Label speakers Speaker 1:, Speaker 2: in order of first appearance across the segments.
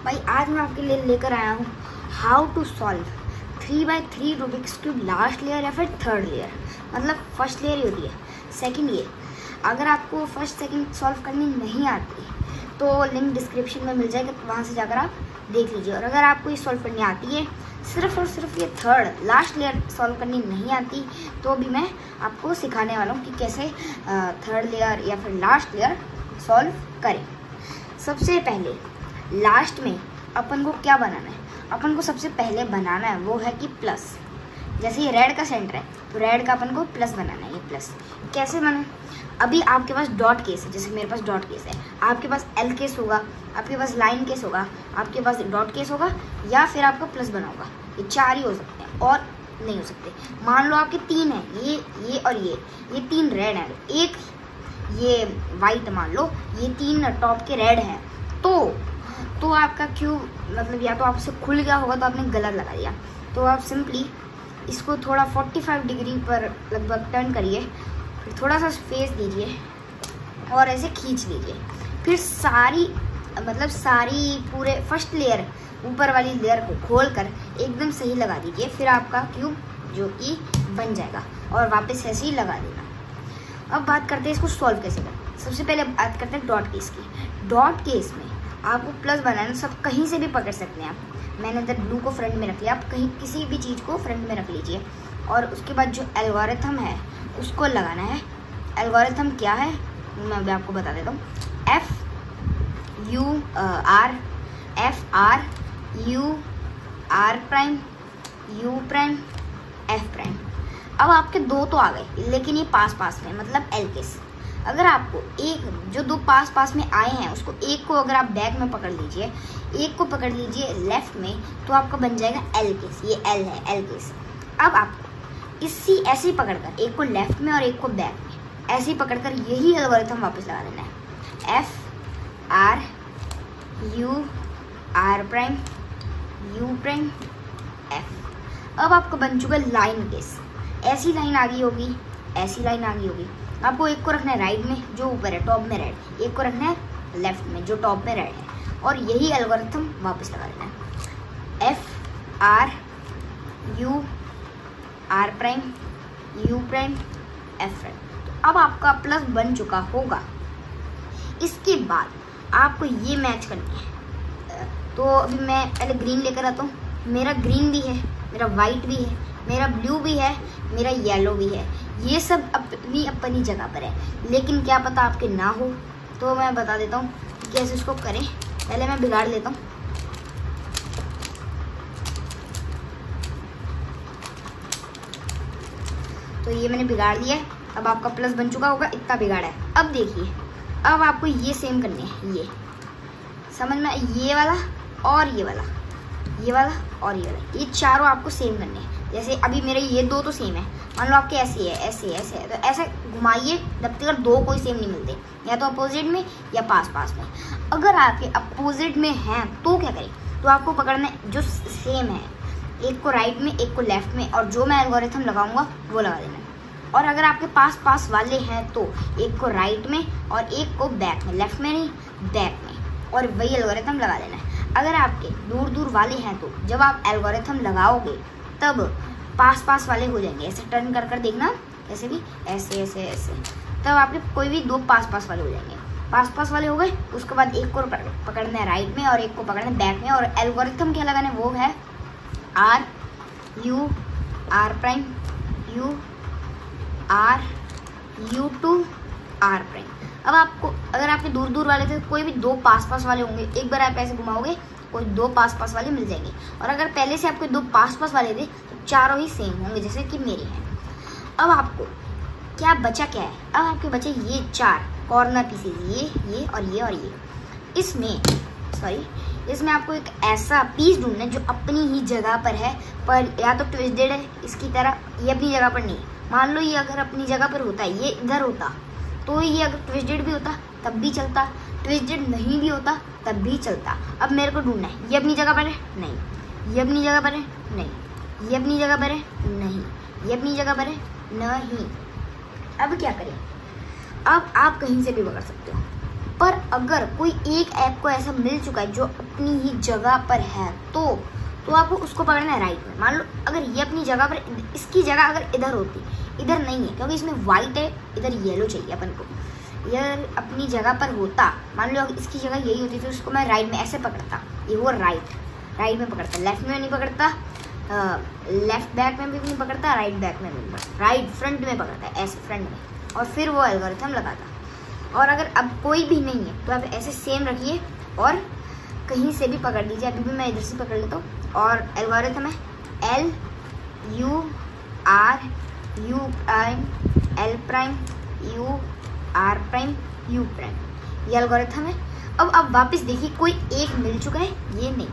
Speaker 1: भाई आज मैं आपके लिए लेकर आया हूँ how to solve 3x3 Rubik's cube last layer या फिर थर्ड लेयर। मतलब फर्स्ट लेयर ही होती है, सेकंड ये। अगर आपको फर्स्ट सेकंड सॉल्व करनी नहीं आती तो लिंक डिस्क्रिप्शन में मिल जाएगा, तो वहाँ से जाकर आप देख लीजिए। और अगर आपको ये सॉल्व करनी आती है, सिर्फ और सिर्फ ये थर्ड लास्ट लेयर सॉल्व करनी नहीं आती, तो भी मैं आपको सिखाने वाला हूँ कि कैसे थर्ड लेयर या फिर लास्ट लेयर सॉल्व करें। सबसे पहले लास्ट में अपन को क्या बनाना है? अपन को सबसे पहले बनाना है वो है कि प्लस। जैसे ये रेड का सेंटर है तो रेड का अपन को प्लस बनाना है। ये प्लस कैसे बने? अभी आपके पास डॉट केस है, जैसे मेरे पास डॉट केस है, आपके पास एल केस होगा, आपके पास लाइन केस होगा, आपके पास डॉट केस होगा, या फिर आपका प्लस बना होगा। ये चार ही हो सकते हैं और नहीं हो सकते। मान लो आपके तीन है, ये और ये तीन रेड हैं, एक ये वाइट मान लो, ये तीन टॉप के रेड हैं, तो आपका क्यूब मतलब या तो आपसे खुल गया होगा तो आपने गलत लगा दिया। तो आप सिंपली इसको थोड़ा 45 डिग्री पर लगभग टर्न करिए, फिर थोड़ा सा स्पेस दीजिए और ऐसे खींच लीजिए। फिर सारी पूरे फर्स्ट लेयर ऊपर वाली लेयर को खोल कर एकदम सही लगा दीजिए। फिर आपका क्यूब जो कि बन जाएगा और वापस ऐसे ही लगा देना। अब बात करते हैं इसको सॉल्व कैसे करें। सबसे पहले बात करते हैं डॉट केस की। डॉट केस में आपको प्लस बनाना, सब कहीं से भी पकड़ सकते हैं आप। मैंने इधर ब्लू को फ्रंट में रख लिया, आप कहीं किसी भी चीज़ को फ्रंट में रख लीजिए। और उसके बाद जो एल्गोरिथम है उसको लगाना है। एल्गोरिथम क्या है मैं अभी आपको बता देता हूँ। F R U R prime U prime F prime. अब आपके दो तो आ गए, लेकिन ये पास में मतलब एल केस। अगर आपको एक जो दो पास में आए हैं उसको एक को अगर आप बैक में पकड़ लीजिए, एक को पकड़ लीजिए लेफ्ट में, तो आपका बन जाएगा एल केस। ये एल है, एल केस। अब आपको ऐसे ही पकड़कर एक को लेफ्ट में और एक को बैक में ऐसे ही पकड़कर यही एल्गोरिथम वापस लगा देना है। F R U R prime U prime F। अब आपका बन चुका लाइन केस। ऐसी लाइन आ गई होगी, ऐसी लाइन आ गई होगी। आपको एक को रखना है राइट में जो ऊपर है टॉप में रेड, एक को रखना है लेफ्ट में जो टॉप में रेड है, और यही एल्गोरिथम वापस लगा देना है। F R U R prime U prime F prime. तो अब आपका प्लस बन चुका होगा। इसके बाद आपको ये मैच करनी है। तो अभी मैं पहले ग्रीन लेकर आता हूँ। मेरा ग्रीन भी है, मेरा वाइट भी है, मेरा ब्लू भी है, मेरा येलो भी है। ये सब अपनी जगह पर है, लेकिन क्या पता आपके ना हो, तो मैं बता देता हूँ कि कैसे इसको करें। पहले मैं बिगाड़ लेता हूँ। तो ये मैंने बिगाड़ लिया है। अब आपका प्लस बन चुका होगा, इतना बिगाड़ा है। अब देखिए, अब आपको ये सेम करने हैं। ये समझ में, ये वाला और ये वाला, ये वाला और ये वाला, ये चारों आपको सेम करने हैं। जैसे अभी मेरे ये दो तो सेम है, मान लो आपके ऐसे है, ऐसे है, तो ऐसे घुमाइए जब तक दो कोई सेम नहीं मिलते, या तो अपोजिट में या पास में। अगर आपके अपोजिट में हैं तो क्या करें? तो आपको पकड़ना है जो सेम है, एक को राइट में एक को लेफ्ट में, और जो मैं एल्गोरिथम लगाऊंगा वो लगा देना है। और अगर आपके पास वाले हैं तो एक को राइट में और एक को बैक में, लेफ्ट में नहीं बैक में, और वही एल्गोरिथम लगा देना है। अगर आपके दूर वाले हैं तो जब आप एल्गोरिथम लगाओगे तब पास वाले हो जाएंगे। ऐसे टर्न कर देखना, ऐसे भी ऐसे, तब आपके कोई भी दो पास वाले हो जाएंगे। पास वाले हो गए, उसके बाद एक को पकड़ना है राइट में और एक को पकड़ना है बैक में, और एल्गोरिथम क्या लगाना है वो है R U R prime U R U to R prime. अब आपको अगर आपके दूर वाले थे, कोई भी दो पास वाले होंगे, एक बार आप ऐसे घुमाओगे कोई दो पास वाले मिल जाएंगे। और अगर पहले से आपके दो पास वाले थे तो चारों ही सेम होंगे, जैसे कि मेरे हैं। अब आपको क्या बचा है? अब आपके बचे ये चार कॉर्नर पीसेस, ये और ये और ये। इसमें आपको एक ऐसा पीस ढूंढना है जो अपनी ही जगह पर है, पर या तो ट्विस्टेड है इसकी तरह, ये अपनी जगह पर नहीं। मान लो ये अगर अपनी जगह पर होता, ये इधर होता, तो ये अगर ट्विस्टेड भी होता तब भी चलता, ट्विस्टेड नहीं भी होता तब भी चलता। अब मेरे को ढूंढना है, ये अपनी जगह पर है नहीं, ये अपनी जगह पर है नहीं, ये अपनी जगह पर है नहीं, ये अपनी जगह पर है नहीं। अब क्या करें? अब आप कहीं से भी पकड़ सकते हो। पर अगर कोई एक आपको ऐसा मिल चुका है जो अपनी ही जगह पर है तो आपको उसको पकड़ना है राइट में। मान लो अगर ये अपनी जगह पर, इसकी जगह अगर इधर होती, इधर नहीं है क्योंकि इसमें वाइट है, इधर येलो चाहिए अपन को, ये अपनी जगह पर होता, मान लो इसकी जगह यही होती तो उसको मैं राइट में ऐसे पकड़ता, ये वो राइट में पकड़ता, लेफ्ट में नहीं पकड़ता, लेफ्ट बैक में भी नहीं पकड़ता, राइट बैक में भी नहीं पकड़ता, राइट फ्रंट में पकड़ता है, ऐसे फ्रंट में, और फिर वो एल्गोरिथम लगाता। और अगर अब कोई भी नहीं है तो आप ऐसे सेम रखिए और कहीं से भी पकड़ लीजिए। अभी भी मैं इधर से पकड़ लेता हूँ और एल्गोरिथम है L U R U prime L prime U R prime U prime, ये एल्गोरिथम है। अब आप वापस देखिए कोई एक मिल चुका है, ये नहीं,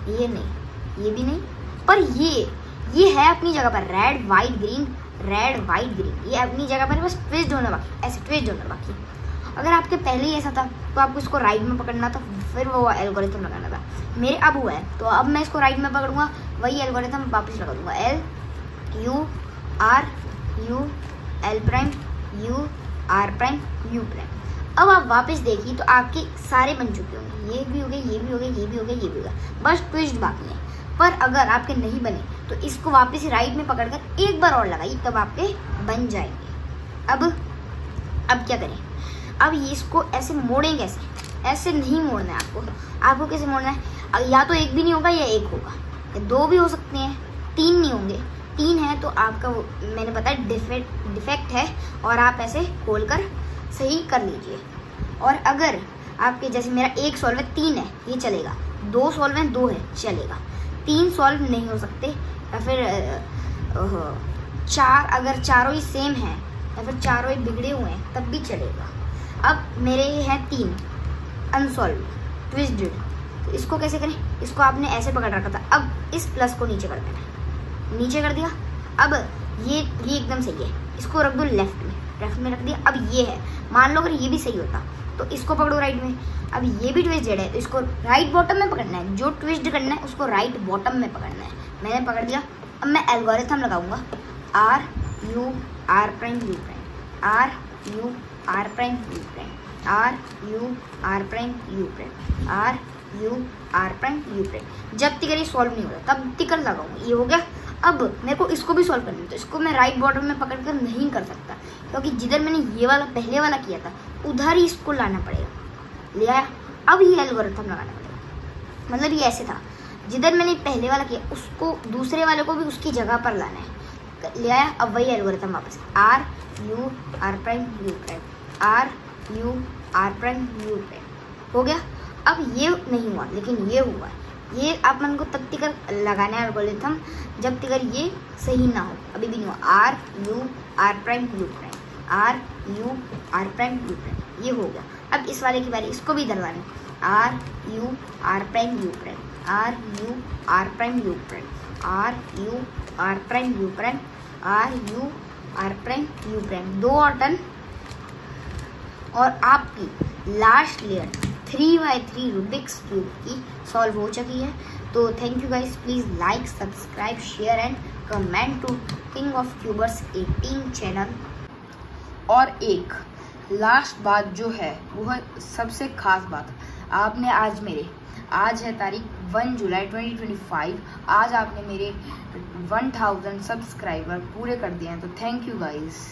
Speaker 1: ये नहीं, ये भी नहीं, पर ये है अपनी जगह पर, red white green, red white green, ये अपनी जगह पर, बस ट्विस्ट होना बाकी, ऐसे ट्विस्ट होना बाकी। अगर आपके पहले ही ऐसा था तो आपको इसको राइट में पकड़ना था, फिर वो एल्गोरिथम लगाना था। मेरे अब हुआ है तो अब मैं इसको राइट में पकड़ूंगा, वही एल्गोरिथम वापस लगा दूंगा, L U R U L prime U R prime U prime. अब आप वापस देखिए तो आपके सारे बन चुके होंगे, ये भी हो गए, ये भी हो गए, ये भी हो गए, ये भी हो गया, बस ट्विस्ट बाकी है। पर अगर आपके नहीं बने तो इसको वापस राइट में पकड़कर एक बार और लगाइए, तब आपके बन जाएंगे। अब क्या करें, अब ये इसको ऐसे मोड़ेंगे, ऐसे नहीं मोड़ना है आपको कैसे मोड़ना है, या तो एक भी नहीं होगा या एक होगा, या दो भी हो सकते हैं, तीन नहीं होंगे, तीन है तो आपका वो मैंने बताया डिफेक्ट है, और आप ऐसे खोलकर सही कर लीजिए। और अगर आपके जैसे मेरा एक सॉल्व है, तीन है, ये चलेगा, दो सॉल्व है, दो है, चलेगा, तीन सॉल्व नहीं हो सकते, या फिर चार, अगर चारों ही सेम है या फिर चारों ही बिगड़े हुए हैं तब भी चलेगा। अब मेरे ये हैं तीन अनसॉल्व ट्विस्टेड, तो इसको कैसे करें, इसको आपने ऐसे पकड़ रखा था, अब इस प्लस को नीचे कर देना है, नीचे कर दिया। अब ये एकदम सही है, इसको रख दो लेफ्ट में रख दिया। अब ये है, मान लो अगर ये भी सही होता तो इसको पकड़ो राइट में, अब ये भी ट्विस्टेड है तो इसको राइट बॉटम में पकड़ना है, जो ट्विस्ट करना है उसको राइट बॉटम में पकड़ना है। मैंने पकड़ दिया, अब मैं एल्गोरिथम लगाऊंगा, R U R prime U prime, R U R prime U prime, R U R prime U prime, R U R prime U prime. जब तक ये सॉल्व नहीं होता तब तक लगाऊंगा, ये हो गया। अब मेरे को इसको भी सॉल्व करना है तो इसको मैं राइट बॉटम में पकड़ कर नहीं कर सकता, क्योंकि जिधर मैंने ये वाला पहले वाला किया था उधर ही इसको लाना पड़ेगा, ले आया। अब ये एल्गोरिथम लगाना पड़ेगा, मतलब ये ऐसे था, जिधर मैंने पहले वाला किया उसको दूसरे वाले को भी उसकी जगह पर लाना है, ले आया। अब वही एल्गोरिथम वापस, R U R prime U prime, R U R prime U prime, हो गया। अब ये नहीं हुआ लेकिन ये हुआ, ये आप मन को तब तक लगाना है एल्गोरिथम जब तक ये सही ना हो, अभी भी नहीं हुआ। R U R prime U prime, R U R prime U prime, ये हो गया। अब इस वाले की बारी, इसको भी इधर लाना है, R U R prime U prime, R U R prime U prime, R U R prime U prime, R U R prime U prime, दो और टर्न, और आपकी last layer 3x3 Rubik's cube की सॉल्व हो चुकी है। तो thank you guys, please like, subscribe, share and comment to king of cubers 18 channel. और एक लास्ट बात जो है वो है सबसे खास बात, आपने आज है तारीख 1 जुलाई 2025, आज आपने मेरे 1000 सब्सक्राइबर पूरे कर दिए हैं, तो थैंक यू गाइस।